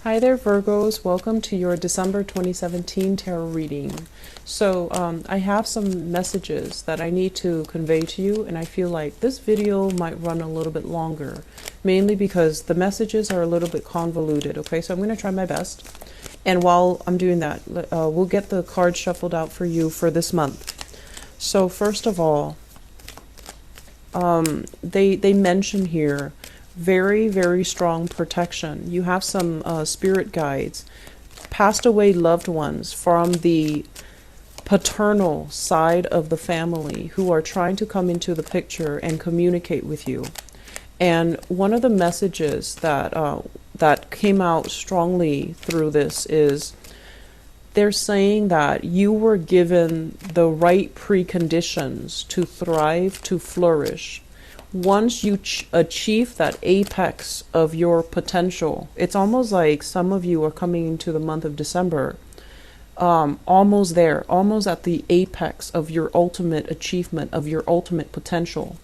Hi there, Virgos. Welcome to your December 2017 tarot reading. So I have some messages that I need to convey to you, and I feel like this video might run a little bit longer, mainly because the messages are a little bit convoluted. Okay, so I'm going to try my best. And while I'm doing that, we'll get the cards shuffled out for you for this month. So first of all, they mention here very, very strong protection. You have some spirit guides, passed away loved ones from the paternal side of the family who are trying to come into the picture and communicate with you. And one of the messages that that came out strongly through this is they're saying that you were given the right preconditions to thrive, to flourish. Once you achieve that apex of your potential, it's almost like some of you are coming into the month of December, almost there, almost at the apex of your ultimate achievement, of your ultimate potential.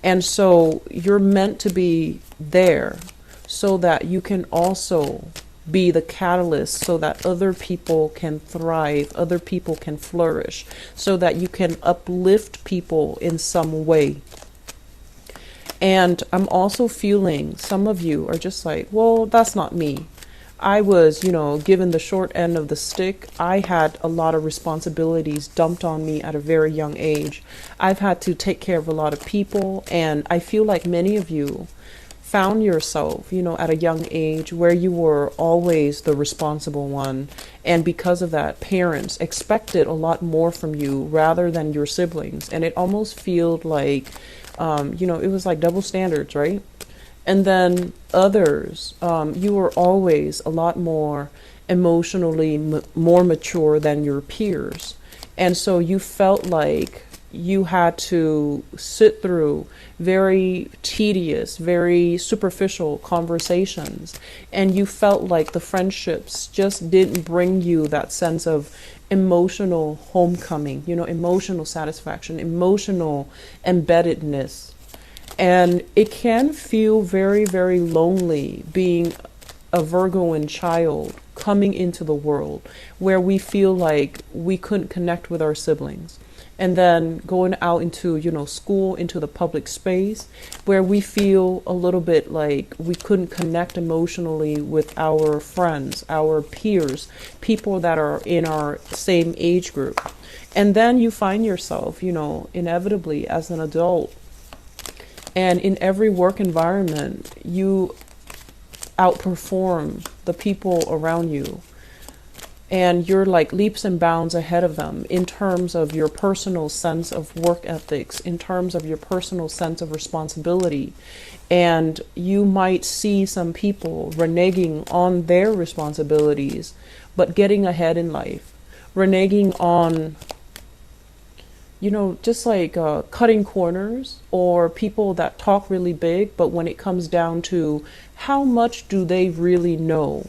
And so you're meant to be there so that you can also be the catalyst so that other people can thrive, other people can flourish, so that you can uplift people in some way. And I'm also feeling some of you are just like, well, that's not me. I was, given the short end of the stick. I had a lot of responsibilities dumped on me at a very young age. I've had to take care of a lot of people. And I feel like many of you found yourself, at a young age where you were always the responsible one. And because of that, parents expected a lot more from you rather than your siblings. And it almost felt like, it was like double standards, right? And then others, you were always a lot more emotionally more mature than your peers. And so you felt like you had to sit through very tedious, very superficial conversations. And you felt like the friendships just didn't bring you that sense of emotional homecoming, emotional satisfaction, emotional embeddedness. And it can feel very, very lonely being a Virgoan child coming into the world where we feel like we couldn't connect with our siblings. And then going out into, school, into the public space where we feel a little bit like we couldn't connect emotionally with our friends, our peers, people that are in our same age group. And then you find yourself, inevitably as an adult, and in every work environment, you outperform the people around you. And you're like leaps and bounds ahead of them in terms of your personal sense of work ethics, in terms of your personal sense of responsibility. And you might see some people reneging on their responsibilities, but getting ahead in life, reneging on, just like cutting corners, or people that talk really big, but when it comes down to how much do they really know,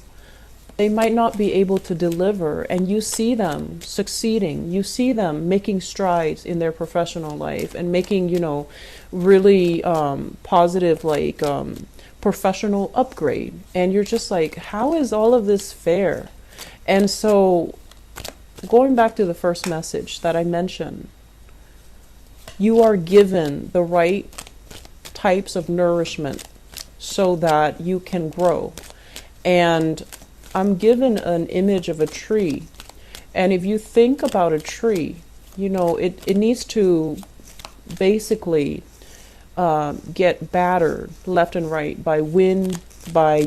they might not be able to deliver. And you see them succeeding, you see them making strides in their professional life and making, really positive, professional upgrade. And you're just like, how is all of this fair? And so going back to the first message that I mentioned, you are given the right types of nourishment so that you can grow. And I'm given an image of a tree. And if you think about a tree, it needs to basically get battered left and right by wind, by,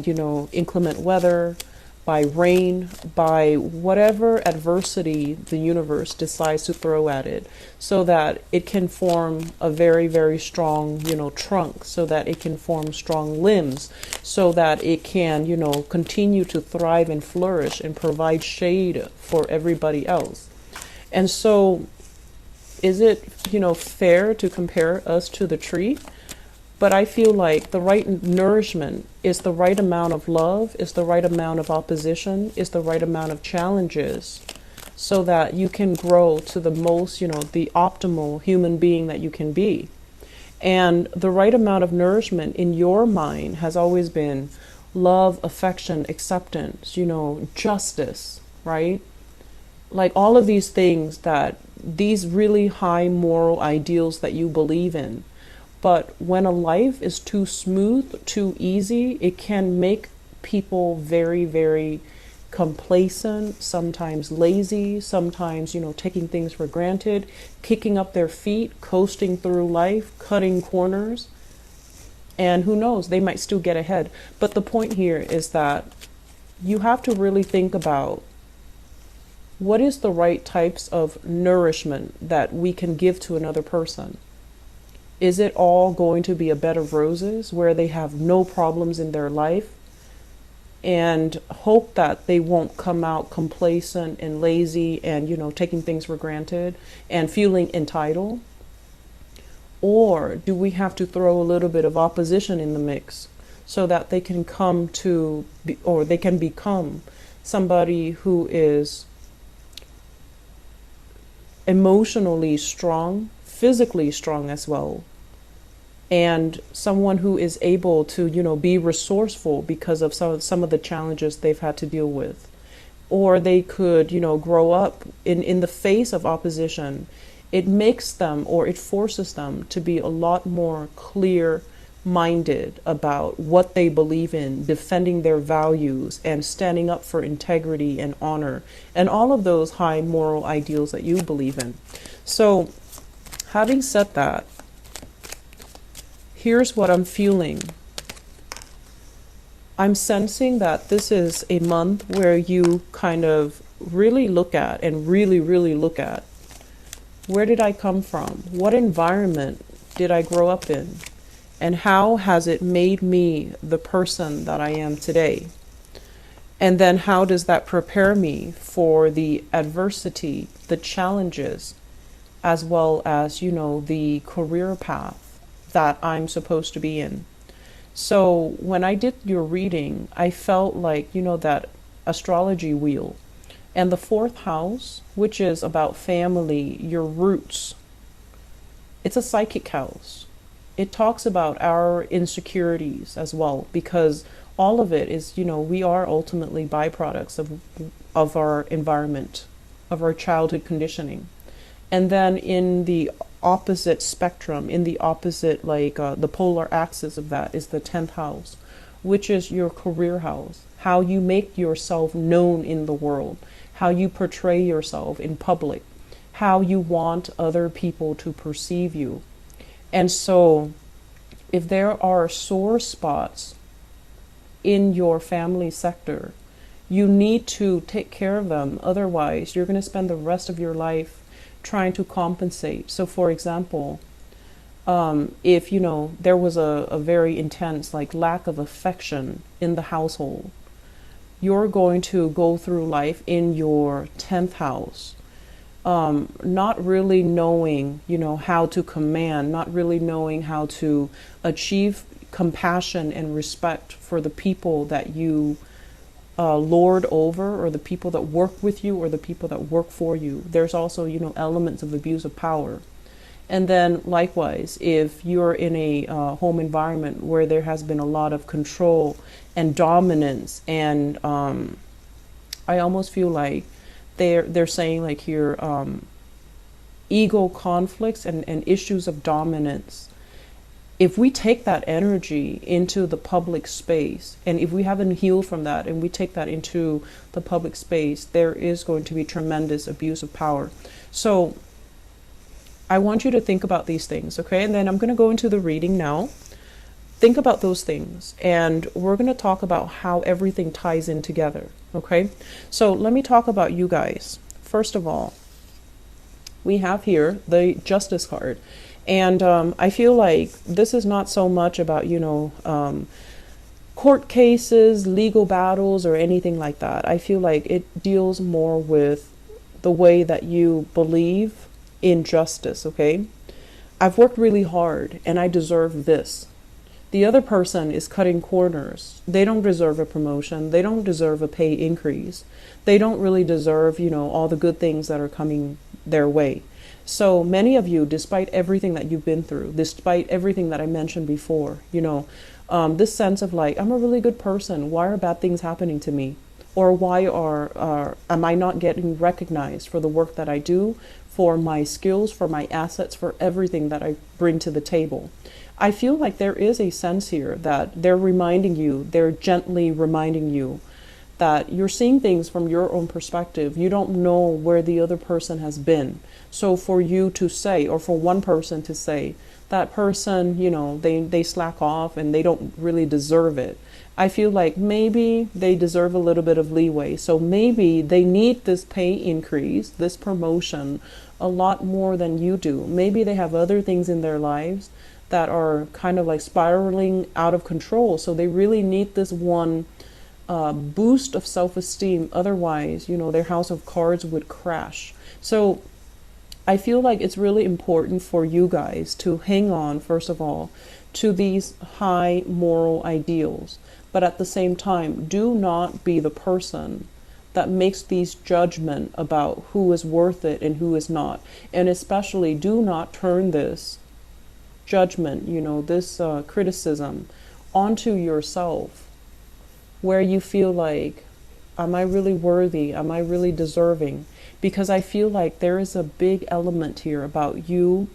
inclement weather, by rain, by whatever adversity the universe decides to throw at it, so that it can form a very, very strong, trunk, so that it can form strong limbs, so that it can, continue to thrive and flourish and provide shade for everybody else. And so is it, fair to compare us to the tree? But I feel like the right nourishment is the right amount of love, is the right amount of opposition, is the right amount of challenges, so that you can grow to the most, the optimal human being that you can be. And the right amount of nourishment in your mind has always been, love, affection, acceptance, justice, right? Like all of these things, that these really high moral ideals that you believe in. But when a life is too smooth, too easy, it can make people very, very complacent, sometimes lazy, sometimes, taking things for granted, kicking up their feet, coasting through life, cutting corners. And who knows, they might still get ahead. But the point here is that you have to really think about what is the right types of nourishment that we can give to another person. Is it all going to be a bed of roses where they have no problems in their life and hope that they won't come out complacent and lazy and, taking things for granted and feeling entitled? Or do we have to throw a little bit of opposition in the mix so that they can they can become somebody who is emotionally strong, physically strong as well, and someone who is able to, be resourceful because of some of the challenges they've had to deal with? Or they could, grow up in the face of opposition. It makes them, or it forces them to be a lot more clear-minded about what they believe in, defending their values and standing up for integrity and honor and all of those high moral ideals that you believe in. So, having said that, here's what I'm feeling. I'm sensing that this is a month where you kind of really look at and really, really look at, where did I come from? What environment did I grow up in? And how has it made me the person that I am today? And then how does that prepare me for the adversity, the challenges, as well as, the career path that I'm supposed to be in? So when I did your reading, I felt like, that astrology wheel. And the fourth house, which is about family, your roots, it's a psychic house. It talks about our insecurities as well, because all of it is, we are ultimately byproducts of our environment, of our childhood conditioning. And then in the opposite spectrum, in the opposite, the polar axis of that is the 10th house, which is your career house, how you make yourself known in the world, how you portray yourself in public, how you want other people to perceive you. And so if there are sore spots in your family sector, you need to take care of them. Otherwise, you're going to spend the rest of your life trying to compensate. So for example, if there was a very intense lack of affection in the household, you're going to go through life in your 10th house, not really knowing, how to command, not really knowing how to achieve compassion and respect for the people that you lord over, or the people that work with you, or the people that work for you. There's also, elements of abuse of power. And then likewise, if you're in a home environment where there has been a lot of control and dominance, and I almost feel like they're saying here, ego conflicts and issues of dominance. If we take that energy into the public space, and if we haven't healed from that and we take that into the public space, there is going to be tremendous abuse of power. So I want you to think about these things, okay? And then I'm going to go into the reading now. Think about those things, and we're going to talk about how everything ties in together, okay? So let me talk about you guys. First of all, we have here the Justice card. And I feel like this is not so much about, court cases, legal battles, or anything like that. I feel like it deals more with the way that you believe in justice, okay? I've worked really hard and I deserve this. The other person is cutting corners. They don't deserve a promotion. They don't deserve a pay increase. They don't really deserve, all the good things that are coming their way. So many of you, despite everything that you've been through, despite everything that I mentioned before, This sense of like, I'm a really good person. Why are bad things happening to me? Or why am I not getting recognized for the work that I do, for my skills, for my assets, for everything that I bring to the table? I feel like there is a sense here that they're gently reminding you that you're seeing things from your own perspective. You don't know where the other person has been. So for you to say, or for one person to say, that person, they slack off and they don't really deserve it. I feel like maybe they deserve a little bit of leeway. So maybe they need this pay increase, this promotion, a lot more than you do. Maybe they have other things in their lives that are kind of like spiraling out of control. So they really need this one boost of self-esteem. Otherwise, their house of cards would crash. So I feel like it's really important for you guys to hang on, first of all, to these high moral ideals. But at the same time, do not be the person that makes these judgment about who is worth it and who is not. And especially do not turn this judgment, this criticism onto yourself, where you feel like, am I really worthy? Am I really deserving? Because I feel like there is a big element here about you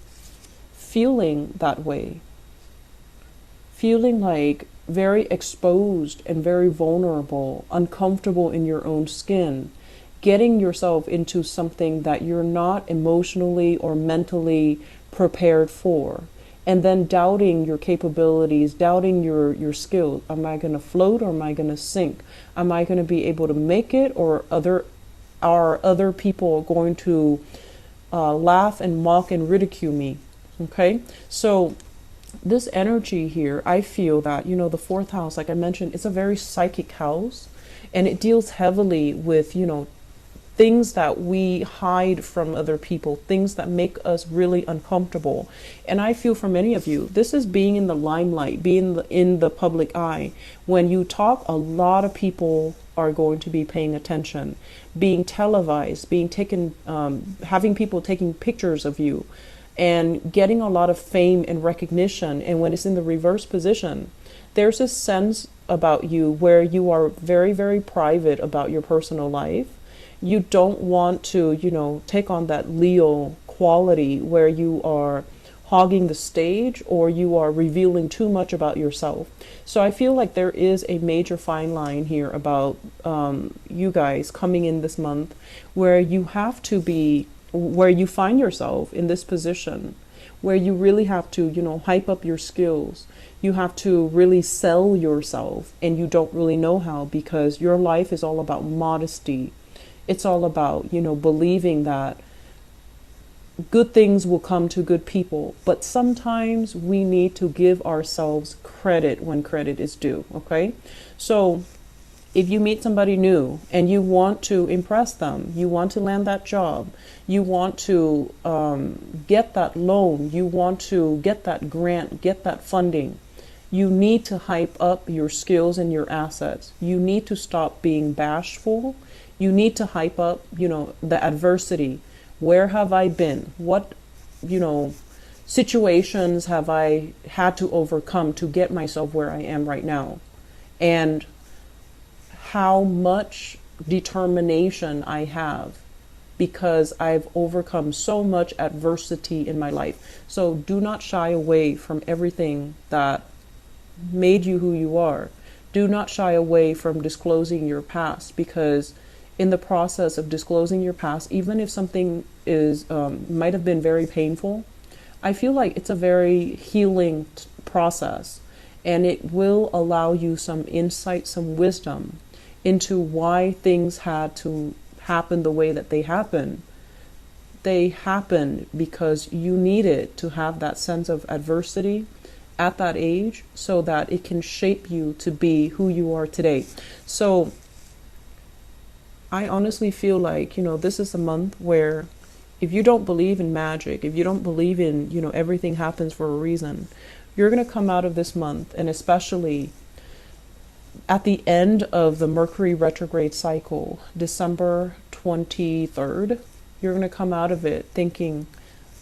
feeling that way, feeling like very exposed and very vulnerable, uncomfortable in your own skin, getting yourself into something that you're not emotionally or mentally prepared for, and then doubting your capabilities, doubting your skills. Am I going to float or am I going to sink? Am I going to be able to make it, or are other people going to laugh and mock and ridicule me? Okay, so this energy here, I feel that, the fourth house, like I mentioned, it's a very psychic house, and it deals heavily with, things that we hide from other people, things that make us really uncomfortable. And I feel for many of you, this is being in the limelight, being in the public eye. When you talk, a lot of people are going to be paying attention, being televised, being taken, having people taking pictures of you, and getting a lot of fame and recognition. And when it's in the reverse position, there's a sense about you where you are very, very private about your personal life. You don't want to, take on that Leo quality where you are hogging the stage or you are revealing too much about yourself. So I feel like there is a major fine line here about you guys coming in this month where you have to be, where you find yourself in this position where you really have to, hype up your skills. You have to really sell yourself, and you don't really know how, because your life is all about modesty. It's all about, believing that good things will come to good people. But sometimes we need to give ourselves credit when credit is due, okay? So if you meet somebody new and you want to impress them, you want to land that job, you want to get that loan, you want to get that grant, get that funding, you need to hype up your skills and your assets. You need to stop being bashful. You need to hype up, the adversity. Where have I been? What, situations have I had to overcome to get myself where I am right now? And how much determination I have because I've overcome so much adversity in my life. So do not shy away from everything that made you who you are. Do not shy away from disclosing your past, because in the process of disclosing your past, even if something is might have been very painful, I feel like it's a very healing process, and it will allow you some insight, some wisdom into why things had to happen the way that they happened. They happened because you needed to have that sense of adversity at that age so that it can shape you to be who you are today. So I honestly feel like, this is a month where if you don't believe in magic, if you don't believe in, everything happens for a reason, you're going to come out of this month, and especially at the end of the Mercury retrograde cycle, December 23rd, you're going to come out of it thinking,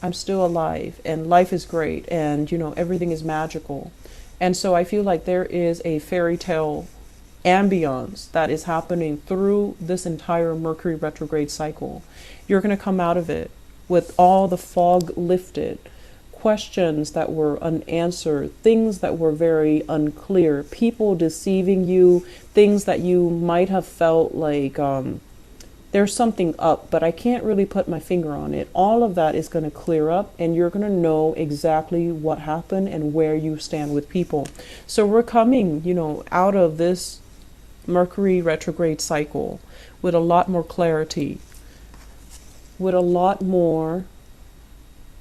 I'm still alive and life is great and, everything is magical. And so I feel like there is a fairy tale ambience that is happening through this entire Mercury retrograde cycle. You're going to come out of it with all the fog lifted, questions that were unanswered, things that were very unclear, people deceiving you, things that you might have felt like there's something up, but I can't really put my finger on it. All of that is going to clear up, and you're going to know exactly what happened and where you stand with people. So we're coming, out of this Mercury retrograde cycle with a lot more clarity, with a lot more,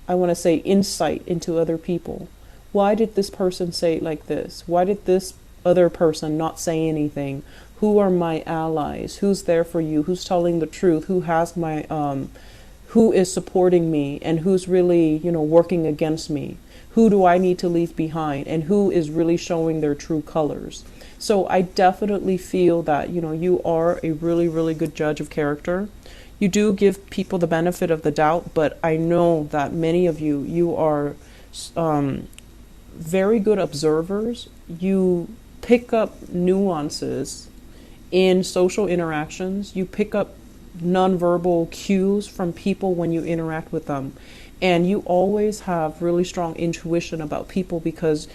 I want to say, insight into other people. Why did this person say it like this? Why did this other person not say anything? Who are my allies? Who's there for you? Who's telling the truth? Who has my who is supporting me, and who's really, working against me? Who do I need to leave behind, and who is really showing their true colors? So I definitely feel that, you are a really, really good judge of character. You do give people the benefit of the doubt, but I know that many of you are very good observers. You pick up nuances in social interactions. You pick up nonverbal cues from people when you interact with them. And you always have really strong intuition about people because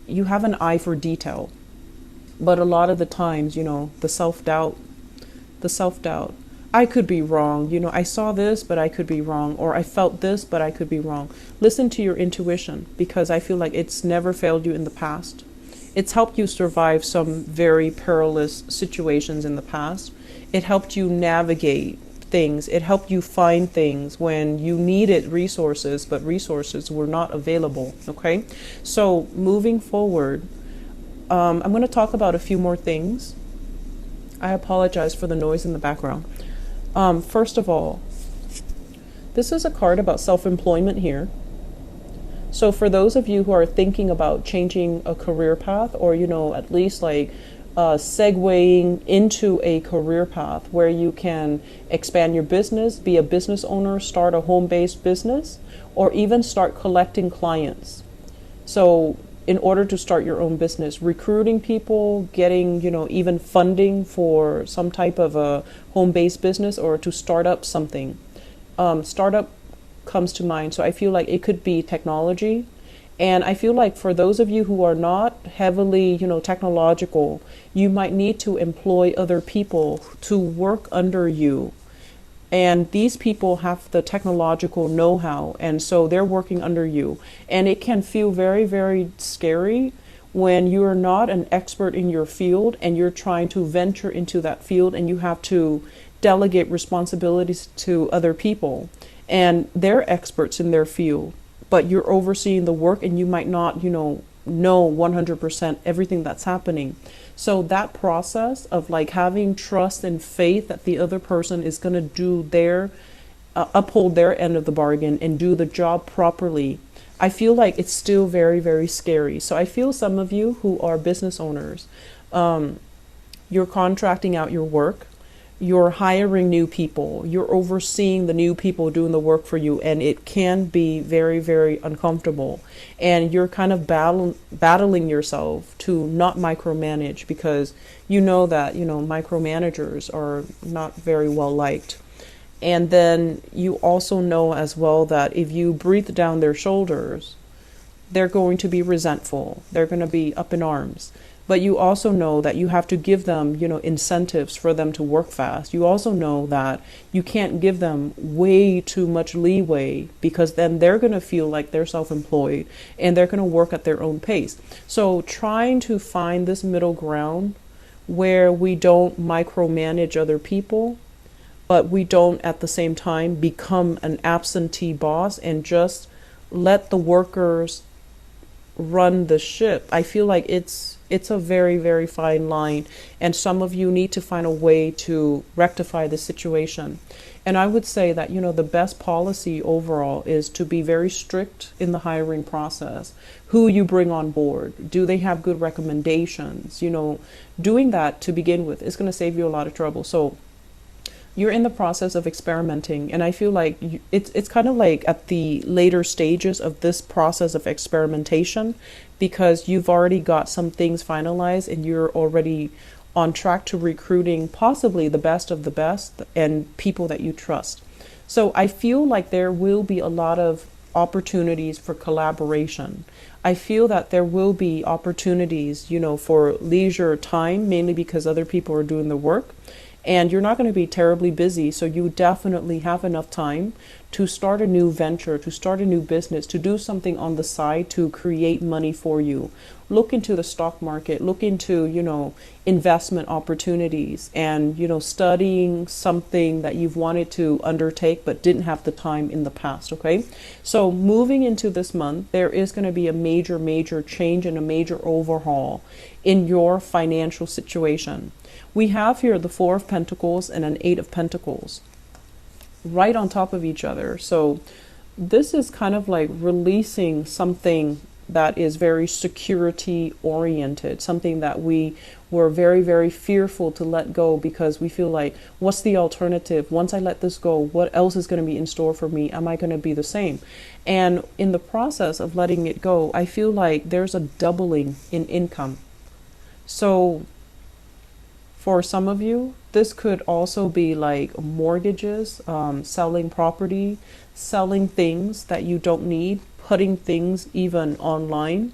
you have an eye for detail. But a lot of the times, the self-doubt, I could be wrong. I saw this, but I could be wrong. Or I felt this, but I could be wrong. Listen to your intuition, because I feel like it's never failed you in the past. It's helped you survive some very perilous situations in the past. It helped you navigate things. It helped you find things when you needed resources, but resources were not available. Okay? So moving forward, I'm going to talk about a few more things. I apologize for the noise in the background. First of all, this is a card about self-employment here. So for those of you who are thinking about changing a career path, or, at least segueing into a career path where you can expand your business, be a business owner, start a home-based business, or even start collecting clients. So in order to start your own business, recruiting people, getting, even funding for some type of a home-based business, or to start up something. Startup comes to mind. So I feel like it could be technology. And I feel like for those of you who are not heavily, technological, you might need to employ other people to work under you. And these people have the technological know-how, and so they're working under you. And it can feel very, very scary when you're not an expert in your field and you're trying to venture into that field, and you have to delegate responsibilities to other people. And they're experts in their field, but you're overseeing the work, and you might not, know 100% everything that's happening. So that process of having trust and faith that the other person is going to do their, uphold their end of the bargain and do the job properly, I feel like it's still very, very scary. So I feel some of you who are business owners, you're contracting out your work. You're hiring new people, you're overseeing the new people doing the work for you, and it can be very, very uncomfortable. And you're kind of battling yourself to not micromanage, because you know that, micromanagers are not very well liked. And then you also know as well that if you breathe down their shoulders, they're going to be resentful, they're going to be up in arms. But you also know that you have to give them, incentives for them to work fast. You also know that you can't give them way too much leeway, because then they're going to feel like they're self-employed and they're going to work at their own pace. So trying to find this middle ground where we don't micromanage other people, but we don't at the same time become an absentee boss and just let the workers run the ship. I feel like it's a very, very fine line, and some of you need to find a way to rectify the situation. And I would say that, the best policy overall is to be very strict in the hiring process. Who you bring on board, do they have good recommendations? Doing that to begin with is going to save you a lot of trouble. So you're in the process of experimenting, and I feel like it's kind of like at the later stages of this process of experimentation, because you've already got some things finalized and you're already on track to recruiting possibly the best of the best and people that you trust. So I feel like there will be a lot of opportunities for collaboration. I feel that there will be opportunities, for leisure time, mainly because other people are doing the work. And you're not going to be terribly busy, so you definitely have enough time to start a new venture, to start a new business, to do something on the side to create money for you. Look into the stock market, look into, investment opportunities, and, studying something that you've wanted to undertake but didn't have the time in the past, okay? So moving into this month, there is going to be a major, major change and a major overhaul in your financial situation. We have here the Four of Pentacles and an Eight of Pentacles right on top of each other. So this is kind of like releasing something that is very security oriented, something that we were very, very fearful to let go because we feel like, what's the alternative? Once I let this go, what else is going to be in store for me? Am I going to be the same? And in the process of letting it go, I feel like there's a doubling in income. So for some of you, this could also be like mortgages, selling property, selling things that you don't need, putting things even online,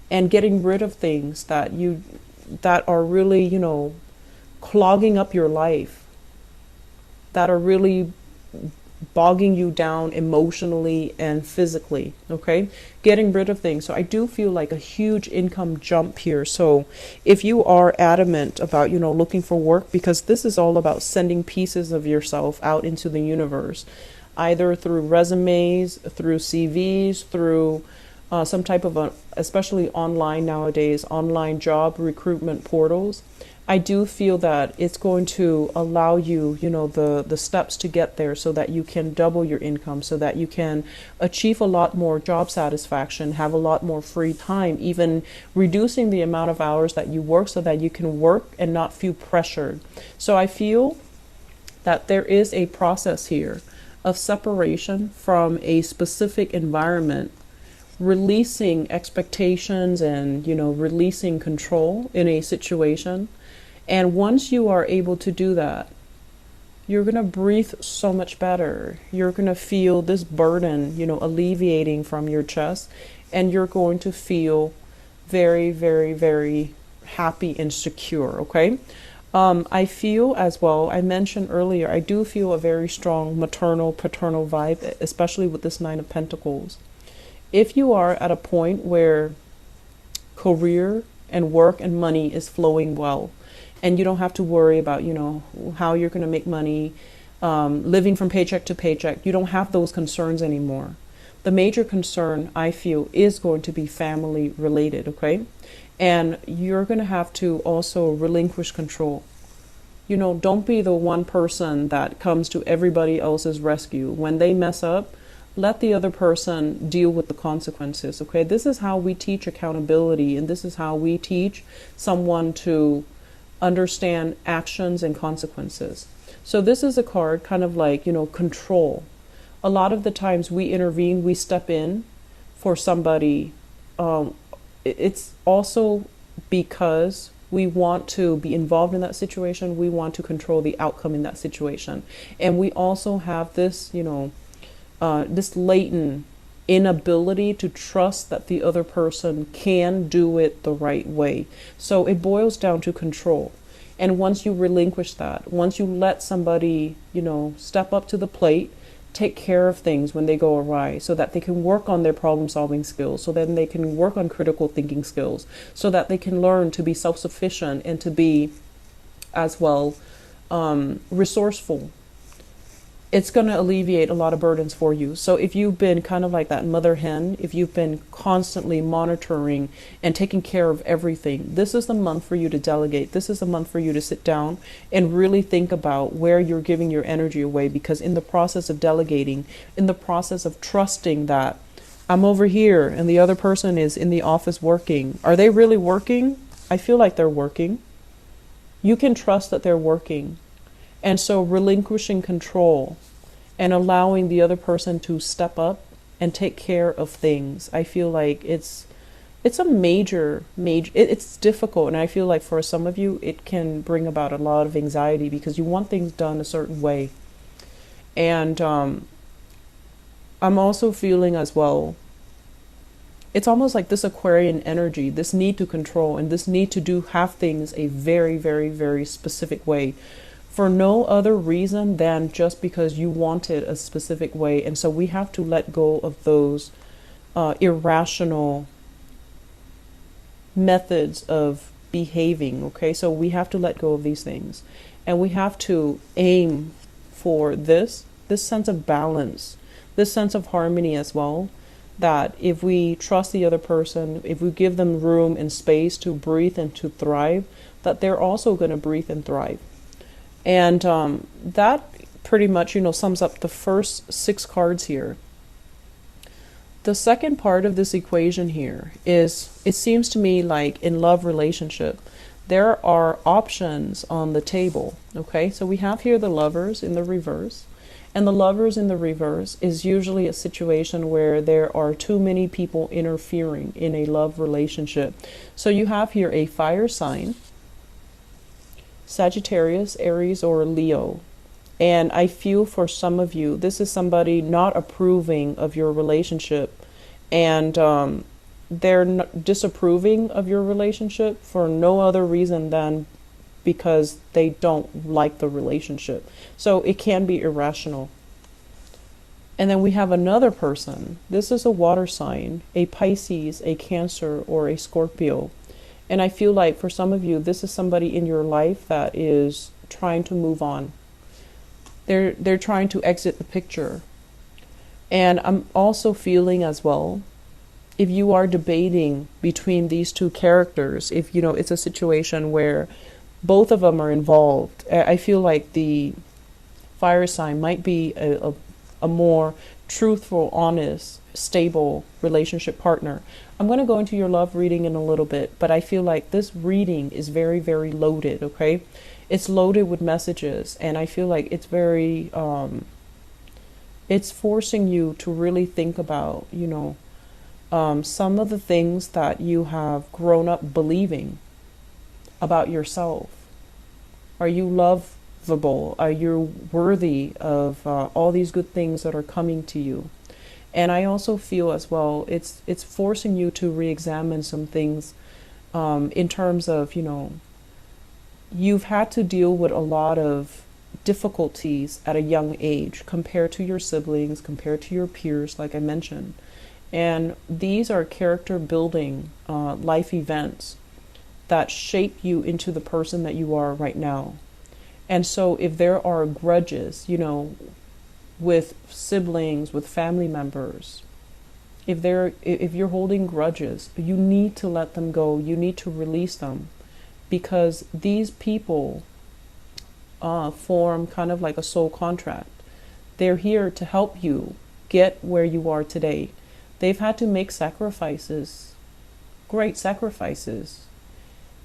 and getting rid of things that are really, clogging up your life, that are really bogging you down emotionally and physically, okay? Getting rid of things. So I do feel like a huge income jump here. So if you are adamant about, looking for work, because this is all about sending pieces of yourself out into the universe, either through resumes, through CVs, through some type of especially online nowadays, online job recruitment portals. I do feel that it's going to allow you, the steps to get there so that you can double your income, so that you can achieve a lot more job satisfaction, have a lot more free time, even reducing the amount of hours that you work so that you can work and not feel pressured. So I feel that there is a process here of separation from a specific environment, releasing expectations and, releasing control in a situation. And once you are able to do that, you're going to breathe so much better. You're going to feel this burden, alleviating from your chest, and you're going to feel very, very, very happy and secure, okay? I feel as well, I mentioned earlier, I do feel a very strong maternal, paternal vibe, especially with this Nine of Pentacles. If you are at a point where career and work and money is flowing well, and you don't have to worry about, how you're going to make money, living from paycheck to paycheck. You don't have those concerns anymore. The major concern, I feel, is going to be family related, okay? And you're going to have to also relinquish control. Don't be the one person that comes to everybody else's rescue. When they mess up, let the other person deal with the consequences, okay? This is how we teach accountability, and this is how we teach someone to understand actions and consequences. So this is a card kind of like, control. A lot of the times we intervene, we step in for somebody. It's also because we want to be involved in that situation. We want to control the outcome in that situation. And we also have this, this latent inability to trust that the other person can do it the right way. So it boils down to control. And once you relinquish that, once you let somebody, step up to the plate, take care of things when they go awry so that they can work on their problem solving skills, so then they can work on critical thinking skills, so that they can learn to be self-sufficient and to be as well resourceful. It's going to alleviate a lot of burdens for you. So if you've been kind of like that mother hen, if you've been constantly monitoring and taking care of everything, this is the month for you to delegate. This is the month for you to sit down and really think about where you're giving your energy away, because in the process of delegating, in the process of trusting that I'm over here and the other person is in the office working, are they really working? I feel like they're working. You can trust that they're working. And so relinquishing control and allowing the other person to step up and take care of things, I feel like it's it's a major, it's difficult. And I feel like for some of you, it can bring about a lot of anxiety because you want things done a certain way. And I'm also feeling as well, it's almost like this Aquarian energy, this need to control and this need to have things a very, very, very specific way for no other reason than just because you want it a specific way. And so we have to let go of those irrational methods of behaving. Okay, so we have to let go of these things, and we have to aim for this sense of balance, this sense of harmony as well. That if we trust the other person, if we give them room and space to breathe and to thrive, that they're also going to breathe and thrive. And that pretty much, sums up the first 6 cards here. The second part of this equation here is, it seems to me like in love relationship, there are options on the table. Okay, so we have here the Lovers in the reverse. And the Lovers in the reverse is usually a situation where there are too many people interfering in a love relationship. So you have here a fire sign, Sagittarius, Aries, or Leo. And I feel for some of you, this is somebody not approving of your relationship. And they're disapproving of your relationship for no other reason than because they don't like the relationship. So it can be irrational. And then we have another person. This is a water sign, a Pisces, a Cancer, or a Scorpio. And I feel like for some of you, this is somebody in your life that is trying to move on. They're trying to exit the picture. And I'm also feeling as well, if you are debating between these two characters, if it's a situation where both of them are involved, I feel like the fire sign might be a more truthful, honest, stable relationship partner. I'm going to go into your love reading in a little bit, but I feel like this reading is very, very loaded, okay? It's loaded with messages, and I feel like it's very, it's forcing you to really think about, some of the things that you have grown up believing about yourself. Are you lovable? Are you worthy of all these good things that are coming to you? And I also feel as well, it's forcing you to re-examine some things in terms of, you've had to deal with a lot of difficulties at a young age compared to your siblings, compared to your peers, like I mentioned. And these are character building life events that shape you into the person that you are right now. And so if there are grudges, with siblings, with family members, if you're holding grudges, you need to let them go. You need to release them, because these people form kind of like a soul contract. They're here to help you get where you are today. They've had to make sacrifices, great sacrifices.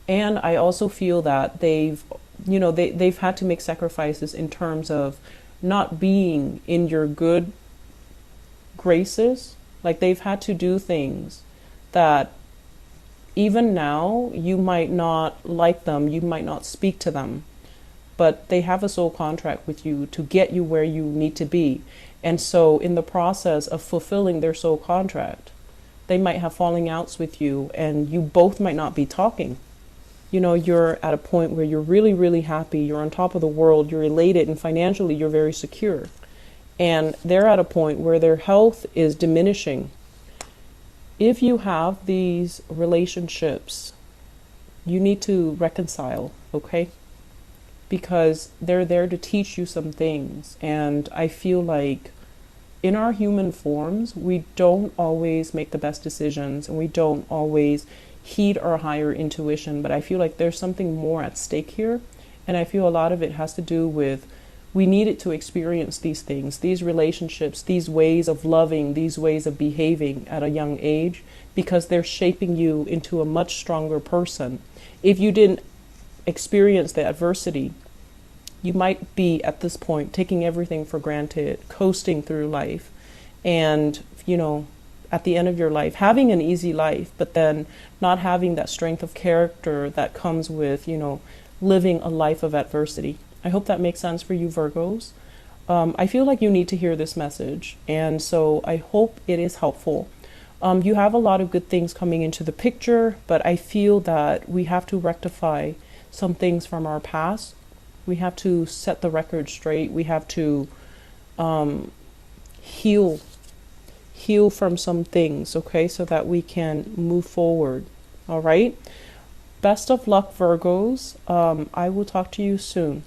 And I also feel that they've had to make sacrifices in terms of not being in your good graces. Like they've had to do things that even now you might not like them, you might not speak to them, but they have a soul contract with you to get you where you need to be. And so in the process of fulfilling their soul contract, they might have falling outs with you, and you both might not be talking. You're at a point where you're really, really happy, you're on top of the world, you're elated, and financially you're very secure. And they're at a point where their health is diminishing. If you have these relationships, you need to reconcile, okay? Because they're there to teach you some things. And I feel like in our human forms, we don't always make the best decisions, and we don't always heed our higher intuition. But I feel like there's something more at stake here. And I feel a lot of it has to do with, we needed to experience these things, these relationships, these ways of loving, these ways of behaving at a young age, because they're shaping you into a much stronger person. If you didn't experience the adversity, you might be at this point taking everything for granted, coasting through life, and at the end of your life, having an easy life, but then not having that strength of character that comes with, you know, living a life of adversity. I hope that makes sense for you, Virgos. I feel like you need to hear this message, and so I hope it is helpful. You have a lot of good things coming into the picture, but I feel that we have to rectify some things from our past. We have to set the record straight. We have to heal from some things, okay, so that we can move forward. All right. Best of luck, Virgos. I will talk to you soon.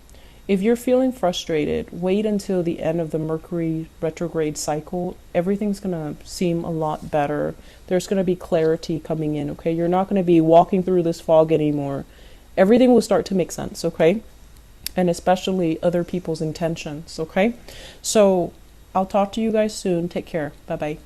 If you're feeling frustrated, wait until the end of the Mercury retrograde cycle. Everything's going to seem a lot better. There's going to be clarity coming in, okay? You're not going to be walking through this fog anymore. Everything will start to make sense, okay? And especially other people's intentions, okay? So I'll talk to you guys soon. Take care. Bye-bye.